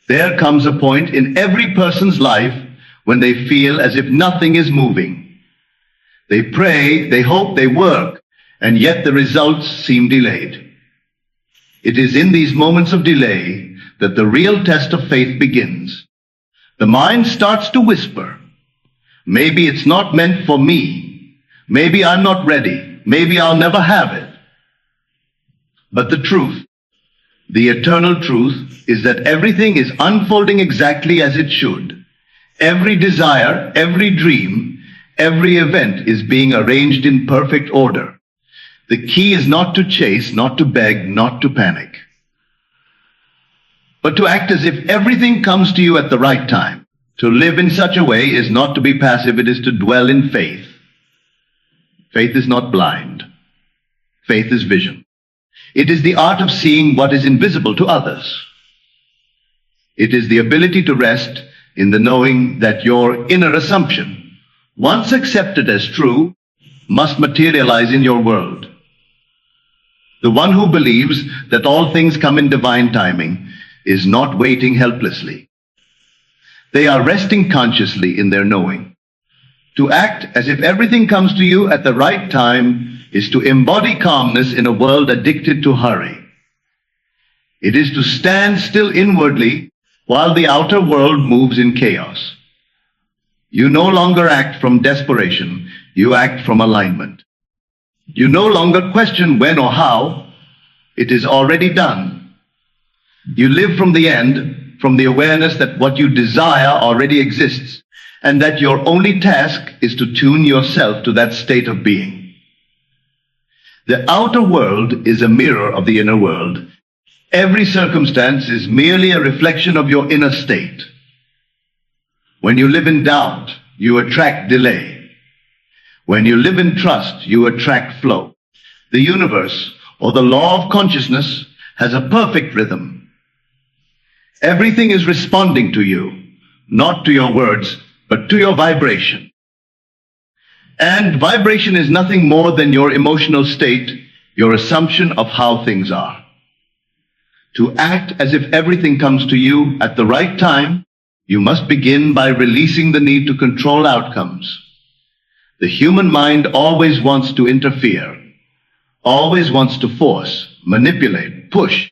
There comes a point in every person's life when they feel as if nothing is moving. They pray, they hope, they work, and yet the results seem delayed. It is in these moments of delay that the real test of faith begins. The mind starts to whisper, maybe it's not meant for me. Maybe I'm not ready. Maybe I'll never have it. But the truth, the eternal truth, is that everything is unfolding exactly as it should. Every desire, every dream, every event is being arranged in perfect order. The key is not to chase, not to beg, not to panic, but to act as if everything comes to you at the right time. To live in such a way is not to be passive, it is to dwell in faith. Faith is not blind. Faith is vision. It is the art of seeing what is invisible to others. It is the ability to rest in the knowing that your inner assumption, once accepted as true, must materialize in your world. The one who believes that all things come in divine timing is not waiting helplessly. They are resting consciously in their knowing. To act as if everything comes to you at the right time is to embody calmness in a world addicted to hurry. It is to stand still inwardly while the outer world moves in chaos. You no longer act from desperation, you act from alignment. You no longer question when or how, it is already done. You live from the end, from the awareness that what you desire already exists, and that your only task is to tune yourself to that state of being. The outer world is a mirror of the inner world. Every circumstance is merely a reflection of your inner state. When you live in doubt, you attract delay. When you live in trust, you attract flow. The universe, or the law of consciousness, has a perfect rhythm. Everything is responding to you, not to your words, but to your vibration. And vibration is nothing more than your emotional state, your assumption of how things are. To act as if everything comes to you at the right time, you must begin by releasing the need to control outcomes. The human mind always wants to interfere, always wants to force, manipulate, push,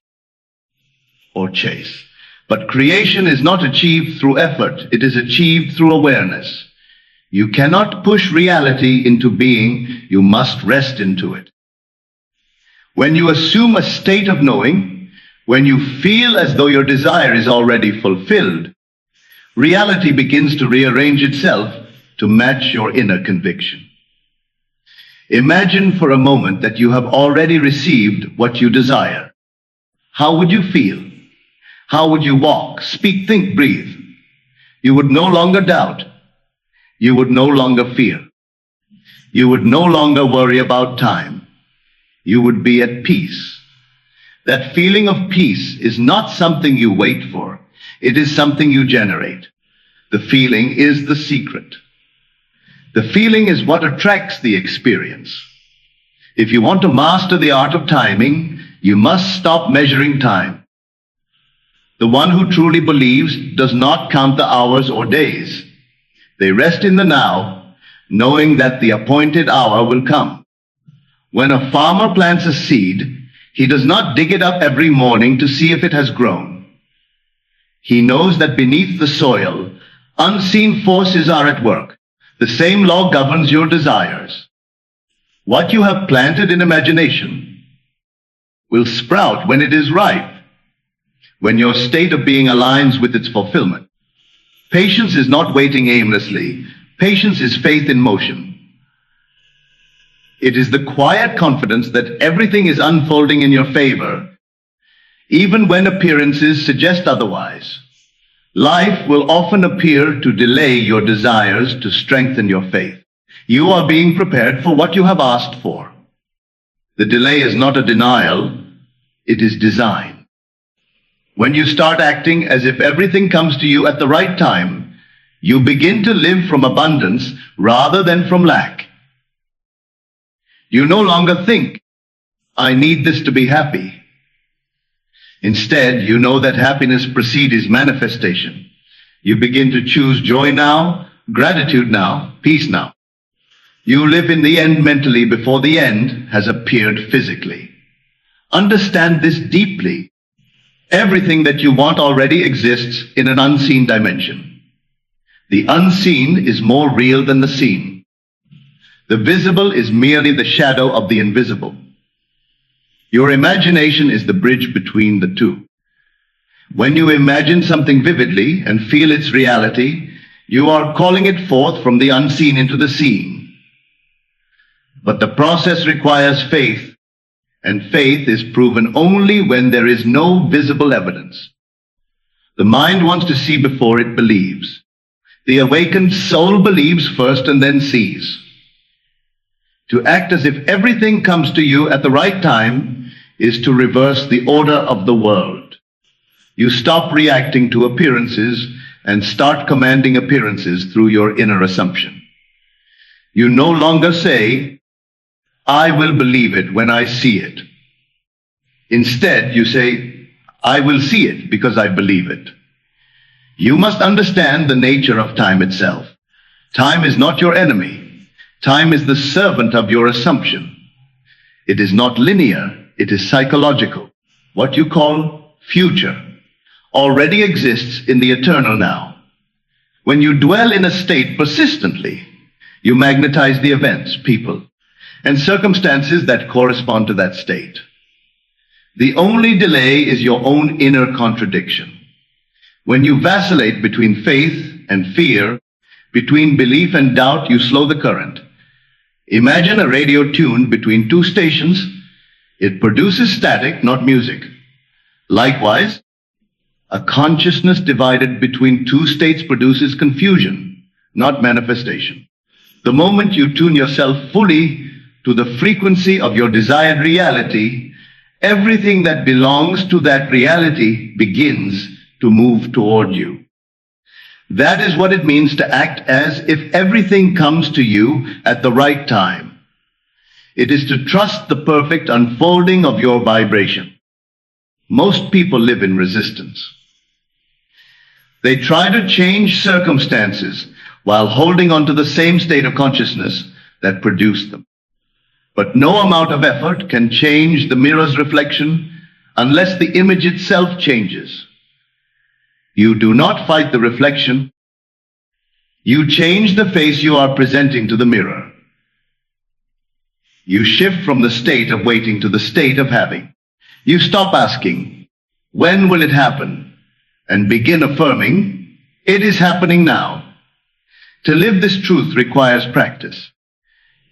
or chase. But creation is not achieved through effort, it is achieved through awareness. You cannot push reality into being, you must rest into it. When you assume a state of knowing, when you feel as though your desire is already fulfilled, reality begins to rearrange itself to match your inner conviction. Imagine for a moment that you have already received what you desire. How would you feel? How would you walk, speak, think, breathe? You would no longer doubt. You would no longer fear. You would no longer worry about time. You would be at peace. That feeling of peace is not something you wait for. It is something you generate. The feeling is the secret. The feeling is what attracts the experience. If you want to master the art of timing, you must stop measuring time. The one who truly believes does not count the hours or days. They rest in the now, knowing that the appointed hour will come. When a farmer plants a seed, he does not dig it up every morning to see if it has grown. He knows that beneath the soil, unseen forces are at work. The same law governs your desires. What you have planted in imagination will sprout when it is ripe, when your state of being aligns with its fulfillment. Patience is not waiting aimlessly. Patience is faith in motion. It is the quiet confidence that everything is unfolding in your favor, even when appearances suggest otherwise. Life will often appear to delay your desires to strengthen your faith. You are being prepared for what you have asked for. The delay is not a denial, it is design. When you start acting as if everything comes to you at the right time, you begin to live from abundance rather than from lack. You no longer think, I need this to be happy. Instead, you know that happiness precedes manifestation. You begin to choose joy now, gratitude now, peace now. You live in the end mentally before the end has appeared physically. Understand this deeply. Everything that you want already exists in an unseen dimension. The unseen is more real than the seen. The visible is merely the shadow of the invisible. Your imagination is the bridge between the two. When you imagine something vividly and feel its reality, you are calling it forth from the unseen into the seen. But the process requires faith, and faith is proven only when there is no visible evidence. The mind wants to see before it believes. The awakened soul believes first and then sees. To act as if everything comes to you at the right time is to reverse the order of the world. You stop reacting to appearances and start commanding appearances through your inner assumption. You no longer say, "I will believe it when I see it." Instead, you say, "I will see it because I believe it." You must understand the nature of time itself. Time is not your enemy. Time is the servant of your assumption. It is not linear, it is psychological. What you call future already exists in the eternal now. When you dwell in a state persistently, you magnetize the events, people, and circumstances that correspond to that state. The only delay is your own inner contradiction. When you vacillate between faith and fear, between belief and doubt, you slow the current. Imagine a radio tuned between two stations. It produces static, not music. Likewise, a consciousness divided between two states produces confusion, not manifestation. The moment you tune yourself fully to the frequency of your desired reality, everything that belongs to that reality begins to move toward you. That is what it means to act as if everything comes to you at the right time. It is to trust the perfect unfolding of your vibration. Most people live in resistance. They try to change circumstances while holding on to the same state of consciousness that produced them. But no amount of effort can change the mirror's reflection unless the image itself changes. You do not fight the reflection. You change the face you are presenting to the mirror. You shift from the state of waiting to the state of having. You stop asking, "When will it happen?" and begin affirming, "It is happening now." To live this truth requires practice.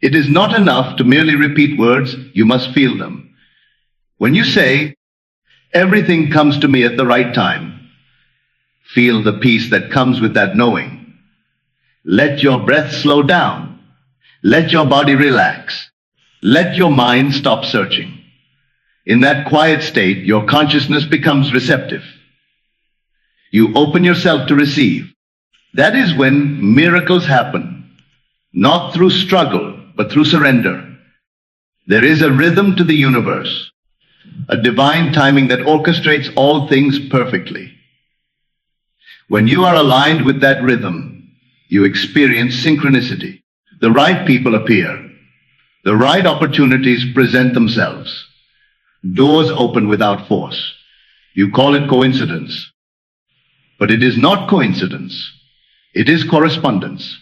It is not enough to merely repeat words, you must feel them. When you say, "Everything comes to me at the right time," feel the peace that comes with that knowing. Let your breath slow down. Let your body relax. Let your mind stop searching. In that quiet state, your consciousness becomes receptive. You open yourself to receive. That is when miracles happen, not through struggle, but through surrender. There is a rhythm to the universe, a divine timing that orchestrates all things perfectly. When you are aligned with that rhythm, you experience synchronicity. The right people appear. The right opportunities present themselves. Doors open without force. You call it coincidence. But it is not coincidence. It is correspondence.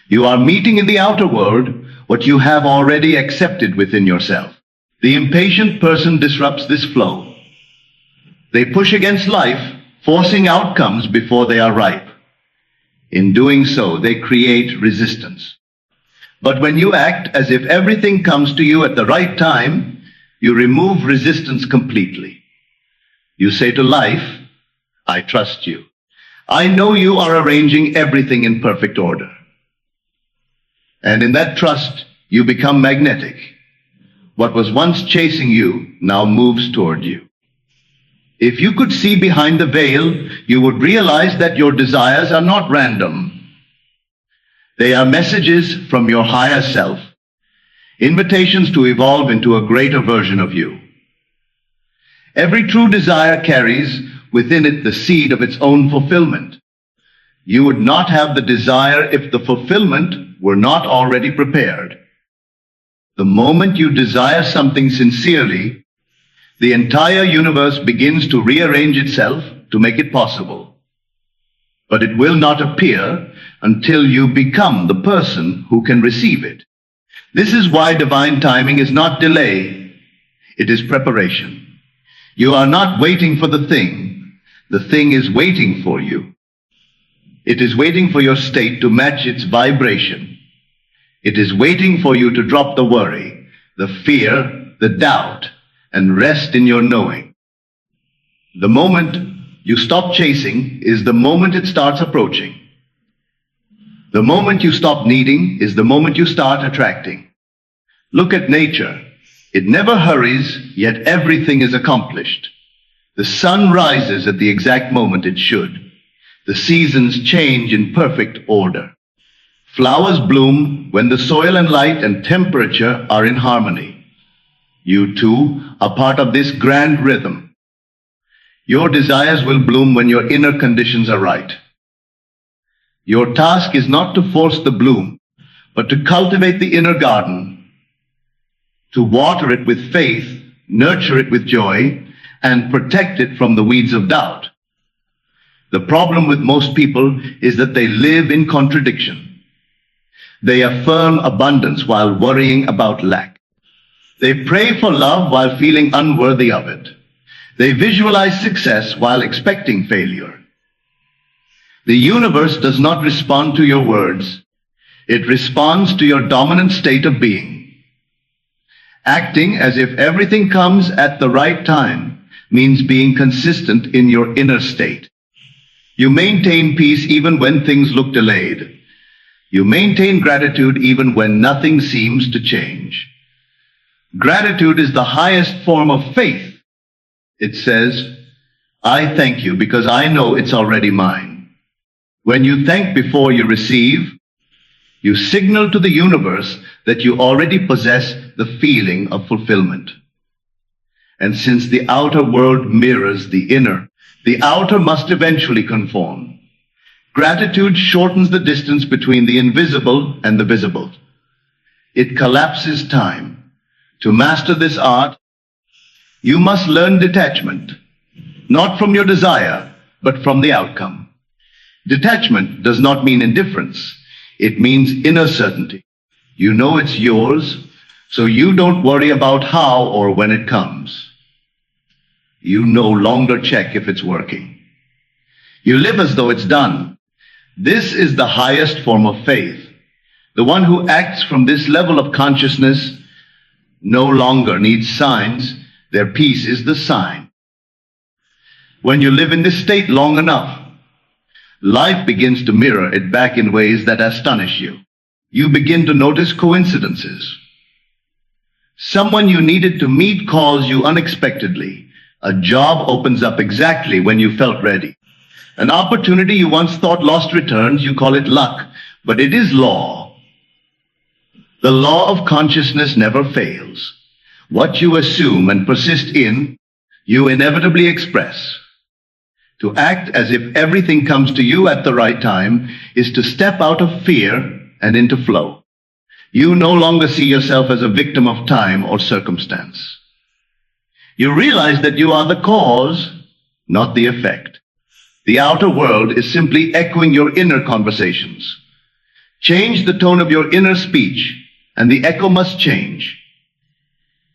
You are meeting in the outer world what you have already accepted within yourself. The impatient person disrupts this flow. They push against life, forcing outcomes before they are ripe. In doing so, they create resistance. But when you act as if everything comes to you at the right time, you remove resistance completely. You say to life, "I trust you. I know you are arranging everything in perfect order." And in that trust, you become magnetic. What was once chasing you now moves toward you. If you could see behind the veil, you would realize that your desires are not random. They are messages from your higher self, invitations to evolve into a greater version of you. Every true desire carries within it the seed of its own fulfillment. You would not have the desire if the fulfillment were not already prepared. The moment you desire something sincerely, the entire universe begins to rearrange itself to make it possible. But it will not appear until you become the person who can receive it. This is why divine timing is not delay, it is preparation. You are not waiting for the thing is waiting for you. It is waiting for your state to match its vibration. It is waiting for you to drop the worry, the fear, the doubt, and rest in your knowing. The moment you stop chasing is the moment it starts approaching. The moment you stop needing is the moment you start attracting. Look at nature. It never hurries, yet everything is accomplished. The sun rises at the exact moment it should. The seasons change in perfect order. Flowers bloom when the soil and light and temperature are in harmony. You too are part of this grand rhythm. Your desires will bloom when your inner conditions are right. Your task is not to force the bloom, but to cultivate the inner garden, to water it with faith, nurture it with joy, and protect it from the weeds of doubt. The problem with most people is that they live in contradiction. They affirm abundance while worrying about lack. They pray for love while feeling unworthy of it. They visualize success while expecting failure. The universe does not respond to your words. It responds to your dominant state of being. Acting as if everything comes at the right time means being consistent in your inner state. You maintain peace even when things look delayed. You maintain gratitude even when nothing seems to change. Gratitude is the highest form of faith. It says, I thank you because I know it's already mine. When you thank before you receive, you signal to the universe that you already possess the feeling of fulfillment. And since the outer world mirrors the inner, the outer must eventually conform. Gratitude shortens the distance between the invisible and the visible. It collapses time. To master this art, you must learn detachment, not from your desire, but from the outcome. Detachment does not mean indifference. It means inner certainty. You know it's yours, so you don't worry about how or when it comes. You no longer check if it's working. You live as though it's done. This is the highest form of faith. The one who acts from this level of consciousness no longer needs signs. Their peace is the sign. When you live in this state long enough, life begins to mirror it back in ways that astonish you. You begin to notice coincidences. Someone you needed to meet calls you unexpectedly. A job opens up exactly when you felt ready. An opportunity you once thought lost returns, you call it luck, but it is law. The law of consciousness never fails. What you assume and persist in, you inevitably express. To act as if everything comes to you at the right time is to step out of fear and into flow. You no longer see yourself as a victim of time or circumstance. You realize that you are the cause, not the effect. The outer world is simply echoing your inner conversations. Change the tone of your inner speech, and the echo must change.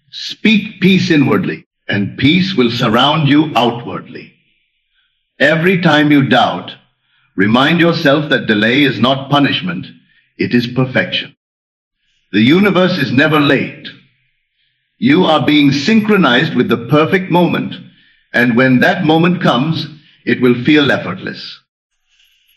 Speak peace inwardly, and peace will surround you outwardly. Every time you doubt, remind yourself that delay is not punishment, it is perfection. The universe is never late. You are being synchronized with the perfect moment, and when that moment comes, it will feel effortless.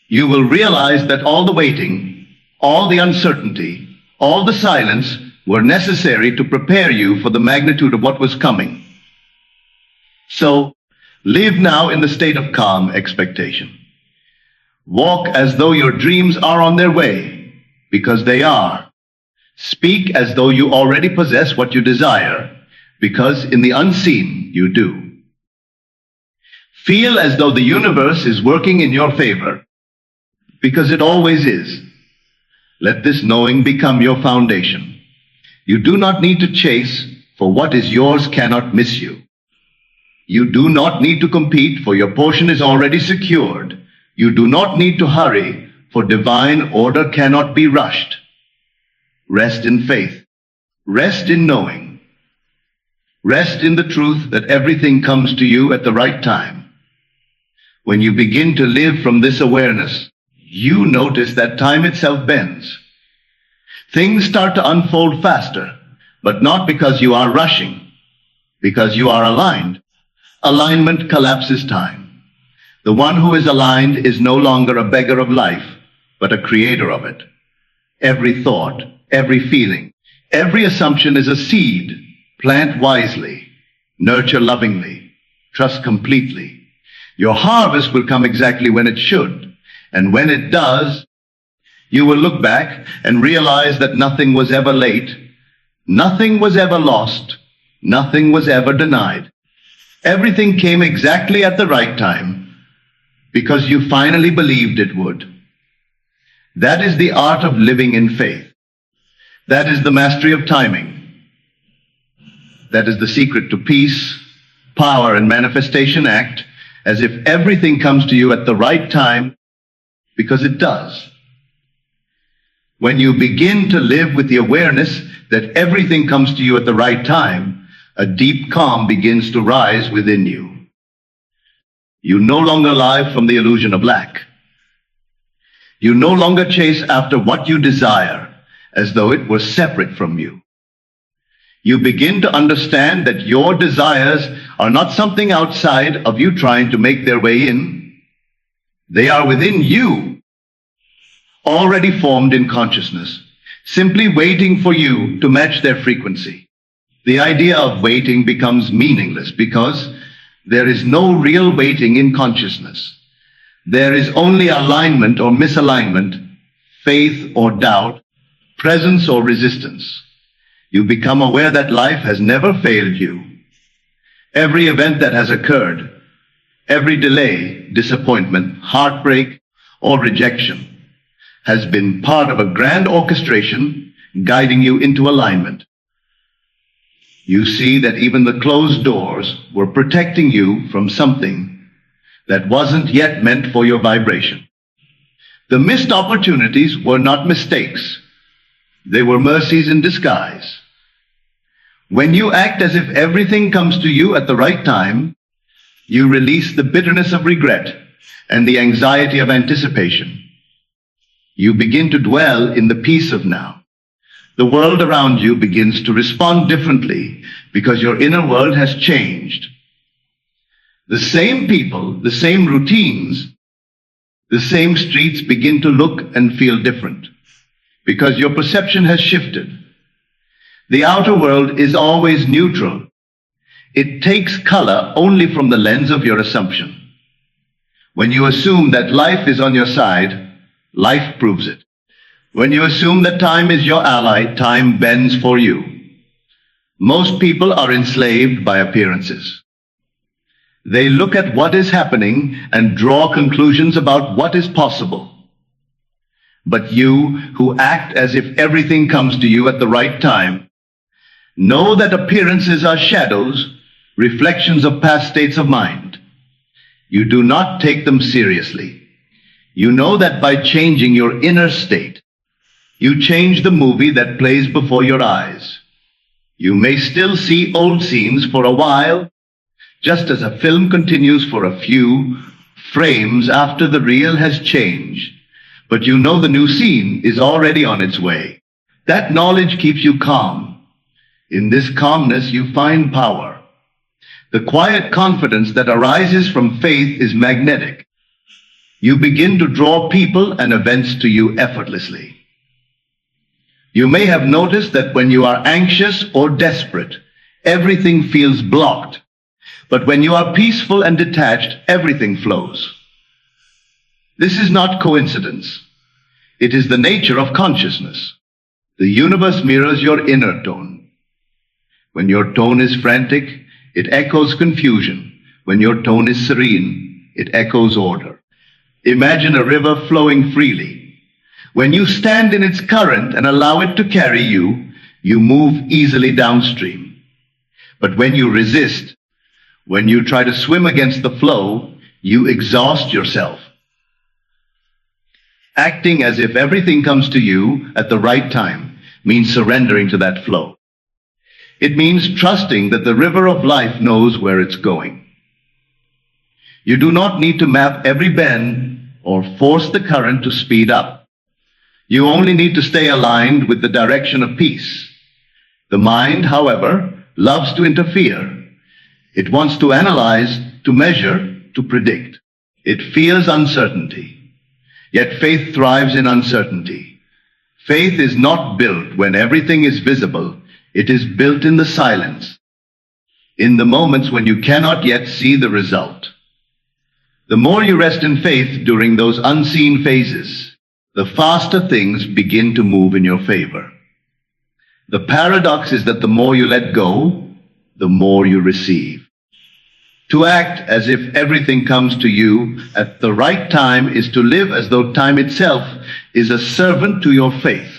You will realize that all the waiting, all the uncertainty, all the silence were necessary to prepare you for the magnitude of what was coming. So, live now in the state of calm expectation. Walk as though your dreams are on their way, because they are. Speak as though you already possess what you desire, because in the unseen you do. Feel as though the universe is working in your favor, because it always is. Let this knowing become your foundation. You do not need to chase, for what is yours cannot miss you. You do not need to compete, for your portion is already secured. You do not need to hurry, for divine order cannot be rushed. Rest in faith. Rest in knowing. Rest in the truth that everything comes to you at the right time. When you begin to live from this awareness, you notice that time itself bends. Things start to unfold faster, but not because you are rushing, because you are aligned. Alignment collapses time. The one who is aligned is no longer a beggar of life, but a creator of it. Every thought, every feeling, every assumption is a seed. Plant wisely, nurture lovingly, trust completely. Your harvest will come exactly when it should, and when it does, you will look back and realize that nothing was ever late, nothing was ever lost, nothing was ever denied. Everything came exactly at the right time, because you finally believed it would. That is the art of living in faith. That is the mastery of timing. That is the secret to peace, power, and manifestation. Act as if everything comes to you at the right time, because it does. When you begin to live with the awareness that everything comes to you at the right time, a deep calm begins to rise within you. You no longer live from the illusion of lack. You no longer chase after what you desire as though it were separate from you. You begin to understand that your desires are not something outside of you trying to make their way in. They are within you, already formed in consciousness, simply waiting for you to match their frequency. The idea of waiting becomes meaningless because there is no real waiting in consciousness. There is only alignment or misalignment, faith or doubt, presence or resistance. You become aware that life has never failed you. Every event that has occurred, every delay, disappointment, heartbreak, or rejection has been part of a grand orchestration guiding you into alignment. You see that even the closed doors were protecting you from something that wasn't yet meant for your vibration. The missed opportunities were not mistakes. They were mercies in disguise. When you act as if everything comes to you at the right time, you release the bitterness of regret and the anxiety of anticipation. You begin to dwell in the peace of now. The world around you begins to respond differently because your inner world has changed. The same people, the same routines, the same streets begin to look and feel different because your perception has shifted. The outer world is always neutral. It takes color only from the lens of your assumption. When you assume that life is on your side, life proves it. When you assume that time is your ally, time bends for you. Most people are enslaved by appearances. They look at what is happening and draw conclusions about what is possible. But you, who act as if everything comes to you at the right time, know that appearances are shadows, reflections of past states of mind. You do not take them seriously. You know that by changing your inner state, you change the movie that plays before your eyes. You may still see old scenes for a while, just as a film continues for a few frames after the reel has changed. But you know the new scene is already on its way. That knowledge keeps you calm. In this calmness, you find power. The quiet confidence that arises from faith is magnetic. You begin to draw people and events to you effortlessly. You may have noticed that when you are anxious or desperate, everything feels blocked. But when you are peaceful and detached, everything flows. This is not coincidence. It is the nature of consciousness. The universe mirrors your inner tone. When your tone is frantic, it echoes confusion. When your tone is serene, it echoes order. Imagine a river flowing freely. When you stand in its current and allow it to carry you, you move easily downstream. But when you resist, when you try to swim against the flow, you exhaust yourself. Acting as if everything comes to you at the right time means surrendering to that flow. It means trusting that the river of life knows where it's going. You do not need to map every bend or force the current to speed up. You only need to stay aligned with the direction of peace. The mind, however, loves to interfere. It wants to analyze, to measure, to predict. It fears uncertainty. Yet faith thrives in uncertainty. Faith is not built when everything is visible. It is built in the silence, in the moments when you cannot yet see the result. The more you rest in faith during those unseen phases, the faster things begin to move in your favor. The paradox is that the more you let go, the more you receive. To act as if everything comes to you at the right time is to live as though time itself is a servant to your faith.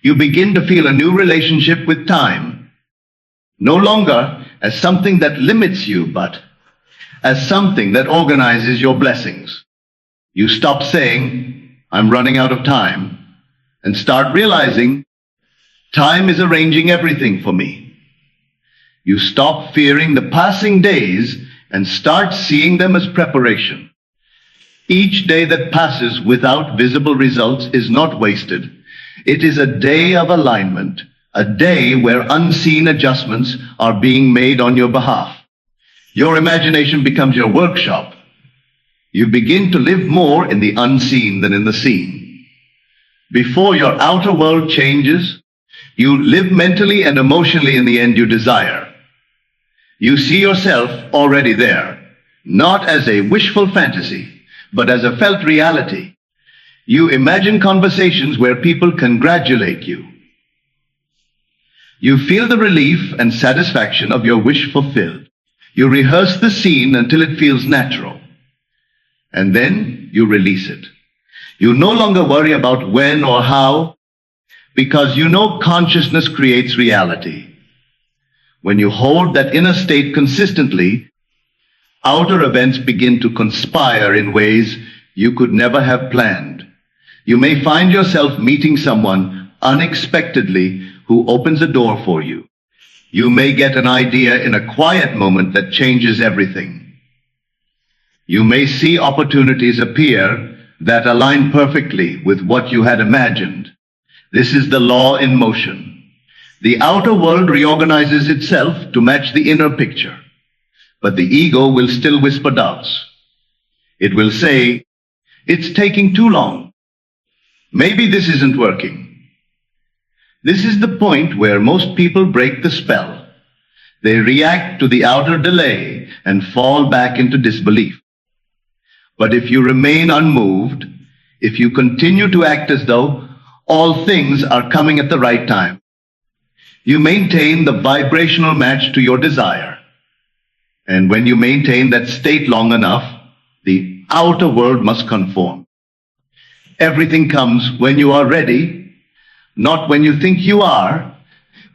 You begin to feel a new relationship with time, no longer as something that limits you, but as something that organizes your blessings. You stop saying, "I'm running out of time," and start realizing, time is arranging everything for me. You stop fearing the passing days and start seeing them as preparation. Each day that passes without visible results is not wasted. It is a day of alignment, a day where unseen adjustments are being made on your behalf. Your imagination becomes your workshop. You begin to live more in the unseen than in the seen. Before your outer world changes, you live mentally and emotionally in the end you desire. You see yourself already there, not as a wishful fantasy, but as a felt reality. You imagine conversations where people congratulate you. You feel the relief and satisfaction of your wish fulfilled. You rehearse the scene until it feels natural. And then you release it. You no longer worry about when or how, because you know consciousness creates reality. When you hold that inner state consistently, outer events begin to conspire in ways you could never have planned. You may find yourself meeting someone unexpectedly who opens a door for you. You may get an idea in a quiet moment that changes everything. You may see opportunities appear that align perfectly with what you had imagined. This is the law in motion. The outer world reorganizes itself to match the inner picture, but the ego will still whisper doubts. It will say, "It's taking too long. Maybe this isn't working." This is the point where most people break the spell. They react to the outer delay and fall back into disbelief. But if you remain unmoved, if you continue to act as though all things are coming at the right time, you maintain the vibrational match to your desire. And when you maintain that state long enough, the outer world must conform. Everything comes when you are ready, not when you think you are,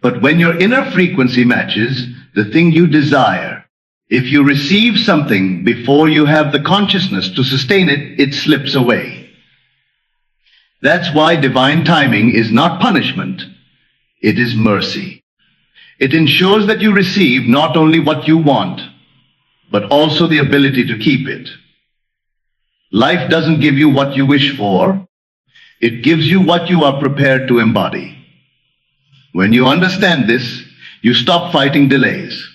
but when your inner frequency matches the thing you desire. If you receive something before you have the consciousness to sustain it, it slips away. That's why divine timing is not punishment. It is mercy. It ensures that you receive not only what you want, but also the ability to keep it. Life doesn't give you what you wish for. It gives you what you are prepared to embody. When you understand this, you stop fighting delays.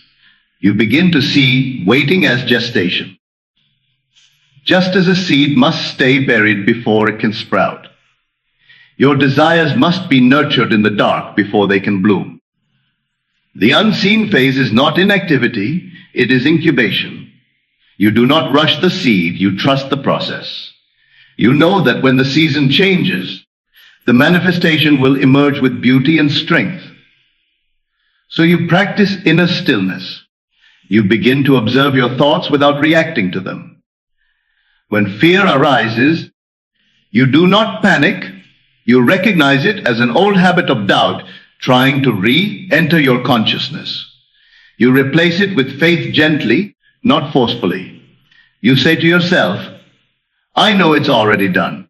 You begin to see waiting as gestation. Just as a seed must stay buried before it can sprout, your desires must be nurtured in the dark before they can bloom. The unseen phase is not inactivity, it is incubation. You do not rush the seed, you trust the process. You know that when the season changes, the manifestation will emerge with beauty and strength. So you practice inner stillness. You begin to observe your thoughts without reacting to them. When fear arises, you do not panic. You recognize it as an old habit of doubt trying to re-enter your consciousness. You replace it with faith gently, not forcefully. You say to yourself, I know it's already done.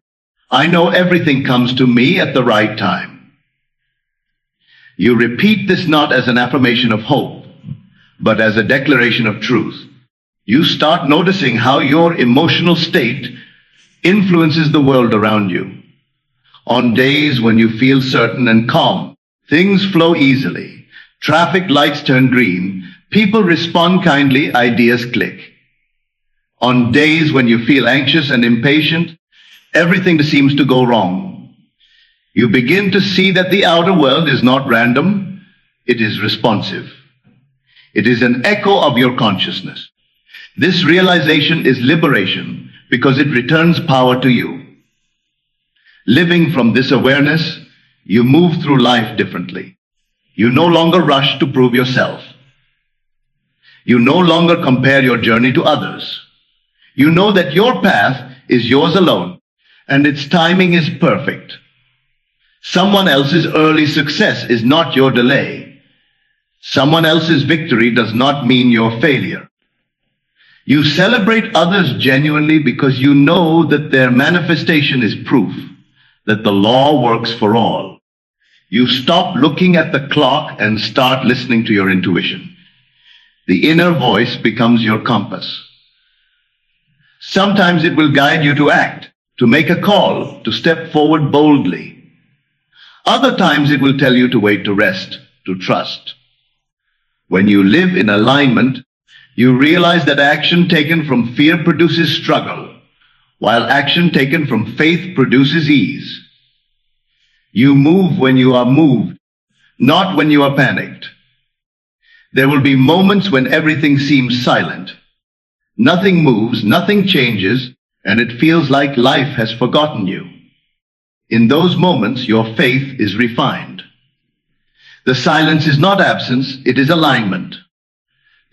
I know everything comes to me at the right time. You repeat this not as an affirmation of hope, but as a declaration of truth. You start noticing how your emotional state influences the world around you. On days when you feel certain and calm, things flow easily. Traffic lights turn green. People respond kindly. Ideas click. On days when you feel anxious and impatient, everything seems to go wrong. You begin to see that the outer world is not random. It is responsive. It is an echo of your consciousness. This realization is liberation because it returns power to you. Living from this awareness, you move through life differently. You no longer rush to prove yourself. You no longer compare your journey to others. You know that your path is yours alone, and its timing is perfect. Someone else's early success is not your delay. Someone else's victory does not mean your failure. You celebrate others genuinely because you know that their manifestation is proof that the law works for all. You stop looking at the clock and start listening to your intuition. The inner voice becomes your compass. Sometimes it will guide you to act, to make a call, to step forward boldly. Other times it will tell you to wait, to rest, to trust. When you live in alignment, you realize that action taken from fear produces struggle, while action taken from faith produces ease. You move when you are moved, not when you are panicked. There will be moments when everything seems silent. Nothing moves, nothing changes, and it feels like life has forgotten you. In those moments, your faith is refined. The silence is not absence, it is alignment.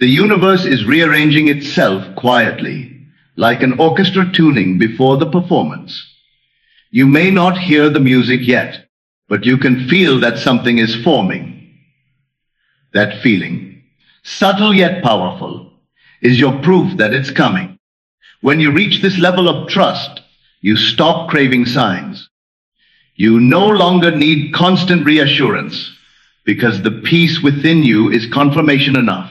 The universe is rearranging itself quietly, like an orchestra tuning before the performance. You may not hear the music yet, but you can feel that something is forming. That feeling, subtle yet powerful, is your proof that it's coming. When you reach this level of trust, you stop craving signs. You no longer need constant reassurance because the peace within you is confirmation enough.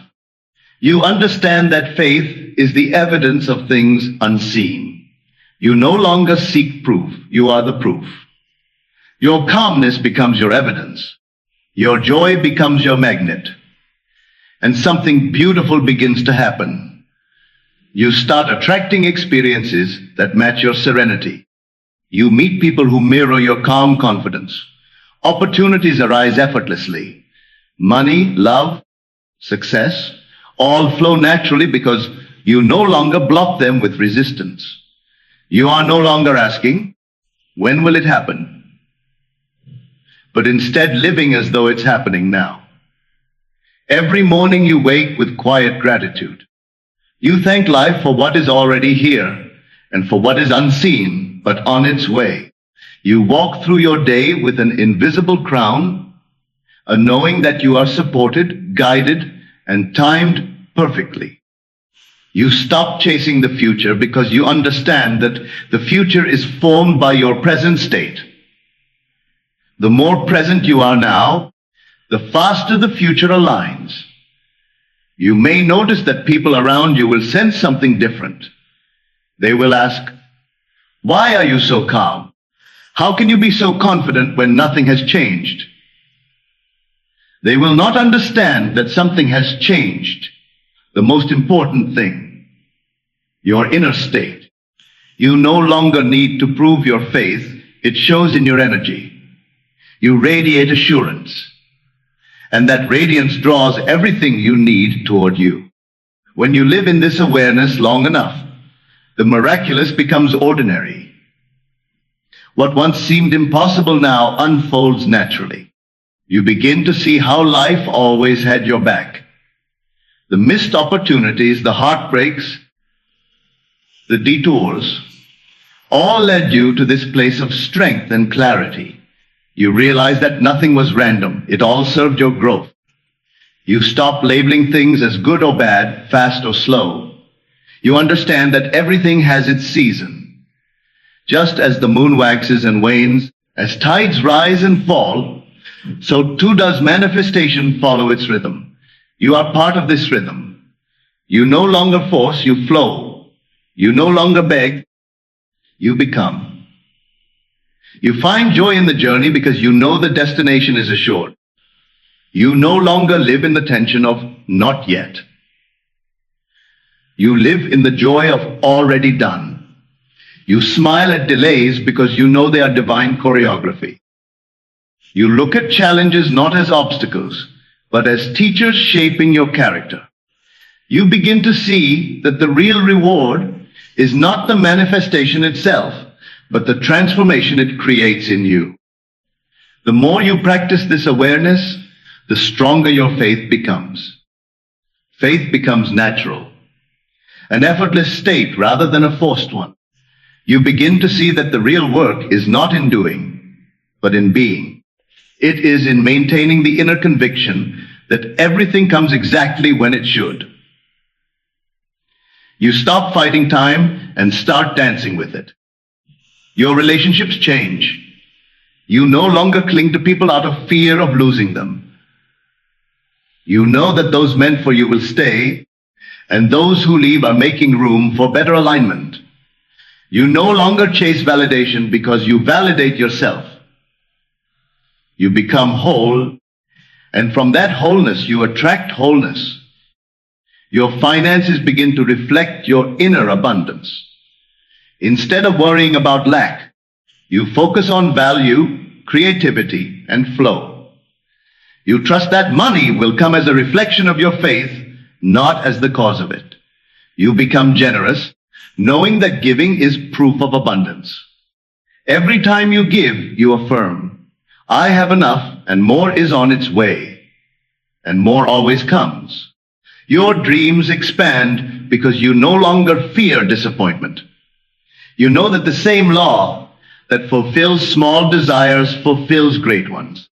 You understand that faith is the evidence of things unseen. You no longer seek proof, you are the proof. Your calmness becomes your evidence. Your joy becomes your magnet. And something beautiful begins to happen. You start attracting experiences that match your serenity. You meet people who mirror your calm confidence. Opportunities arise effortlessly. Money, love, success, all flow naturally because you no longer block them with resistance. You are no longer asking, when will it happen? But instead living as though it's happening now. Every morning you wake with quiet gratitude. You thank life for what is already here and for what is unseen but on its way. You walk through your day with an invisible crown, a knowing that you are supported, guided, and timed perfectly. You stop chasing the future because you understand that the future is formed by your present state. The more present you are now, the faster the future aligns. You may notice that people around you will sense something different. They will ask, why are you so calm? How can you be so confident when nothing has changed? They will not understand that something has changed. The most important thing, your inner state. You no longer need to prove your faith. It shows in your energy. You radiate assurance. And that radiance draws everything you need toward you. When you live in this awareness long enough, the miraculous becomes ordinary. What once seemed impossible now unfolds naturally. You begin to see how life always had your back. The missed opportunities, the heartbreaks, the detours, all led you to this place of strength and clarity. You realized that nothing was random. It all served your growth. You stopped labeling things as good or bad, fast or slow. You understand that everything has its season. Just as the moon waxes and wanes, as tides rise and fall, so too does manifestation follow its rhythm. You are part of this rhythm. You no longer force, you flow. You no longer beg, you become. You find joy in the journey because you know the destination is assured. You no longer live in the tension of not yet. You live in the joy of already done. You smile at delays because you know they are divine choreography. You look at challenges not as obstacles, but as teachers shaping your character. You begin to see that the real reward is not the manifestation itself, but the transformation it creates in you. The more you practice this awareness, the stronger your faith becomes. Faith becomes natural, an effortless state rather than a forced one. You begin to see that the real work is not in doing, but in being. It is in maintaining the inner conviction that everything comes exactly when it should. You stop fighting time and start dancing with it. Your relationships change. You no longer cling to people out of fear of losing them. You know that those meant for you will stay, and those who leave are making room for better alignment. You no longer chase validation because you validate yourself. You become whole, and from that wholeness you attract wholeness. Your finances begin to reflect your inner abundance. Instead of worrying about lack, you focus on value, creativity, and flow. You trust that money will come as a reflection of your faith, not as the cause of it. You become generous, knowing that giving is proof of abundance. Every time you give, you affirm, I have enough and more is on its way. And more always comes. Your dreams expand because you no longer fear disappointment. You know that the same law that fulfills small desires fulfills great ones.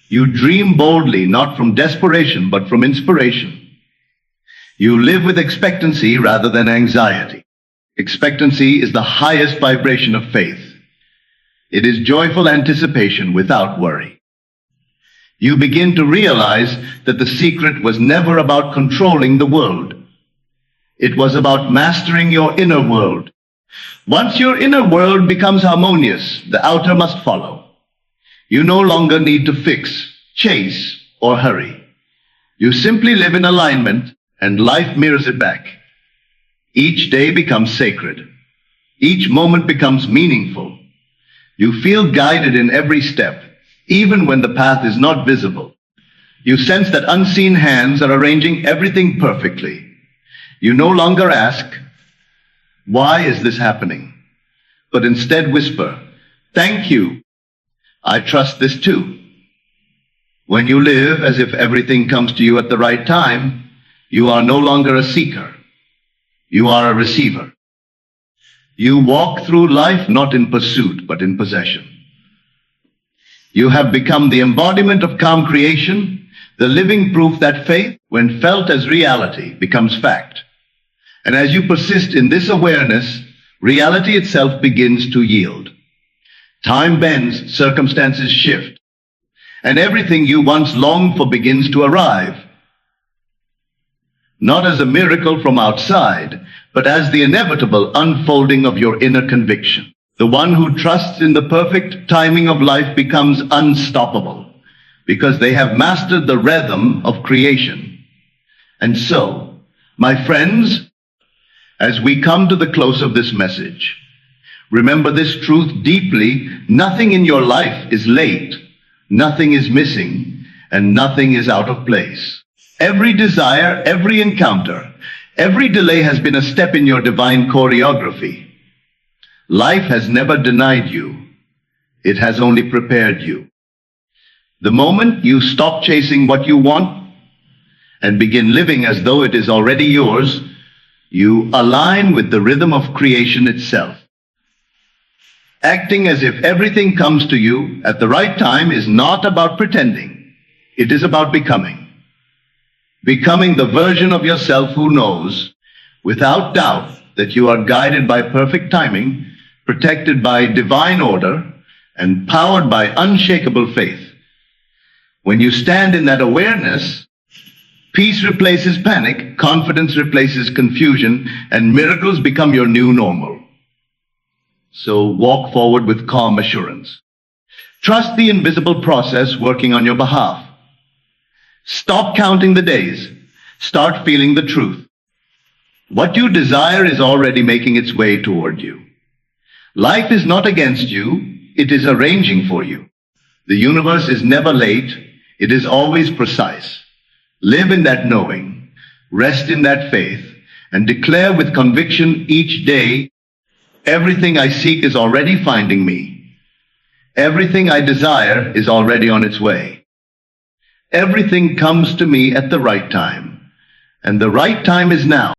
You dream boldly, not from desperation, but from inspiration. You live with expectancy rather than anxiety. Expectancy is the highest vibration of faith. It is joyful anticipation without worry. You begin to realize that the secret was never about controlling the world. It was about mastering your inner world. Once your inner world becomes harmonious, the outer must follow. You no longer need to fix, chase, or hurry. You simply live in alignment, and life mirrors it back. Each day becomes sacred. Each moment becomes meaningful. You feel guided in every step, even when the path is not visible. You sense that unseen hands are arranging everything perfectly. You no longer ask, why is this happening? But instead whisper, thank you. I trust this too. When you live as if everything comes to you at the right time, you are no longer a seeker. You are a receiver. You walk through life not in pursuit, but in possession. You have become the embodiment of calm creation, the living proof that faith, when felt as reality, becomes fact. And as you persist in this awareness, reality itself begins to yield. Time bends, circumstances shift, and everything you once longed for begins to arrive. Not as a miracle from outside, but as the inevitable unfolding of your inner conviction. The one who trusts in the perfect timing of life becomes unstoppable, because they have mastered the rhythm of creation. And so, my friends, as we come to the close of this message, remember this truth deeply: nothing in your life is late, nothing is missing, and nothing is out of place. Every desire, every encounter, every delay has been a step in your divine choreography. Life has never denied you. It has only prepared you. The moment you stop chasing what you want and begin living as though it is already yours, you align with the rhythm of creation itself. Acting as if everything comes to you at the right time is not about pretending. It is about becoming. Becoming the version of yourself who knows, without doubt, that you are guided by perfect timing, protected by divine order, and powered by unshakable faith. When you stand in that awareness, peace replaces panic, confidence replaces confusion, and miracles become your new normal. So walk forward with calm assurance. Trust the invisible process working on your behalf. Stop counting the days. Start feeling the truth. What you desire is already making its way toward you. Life is not against you, it is arranging for you. The universe is never late, it is always precise. Live in that knowing, rest in that faith, and declare with conviction each day, everything I seek is already finding me. Everything I desire is already on its way. Everything comes to me at the right time, and the right time is now.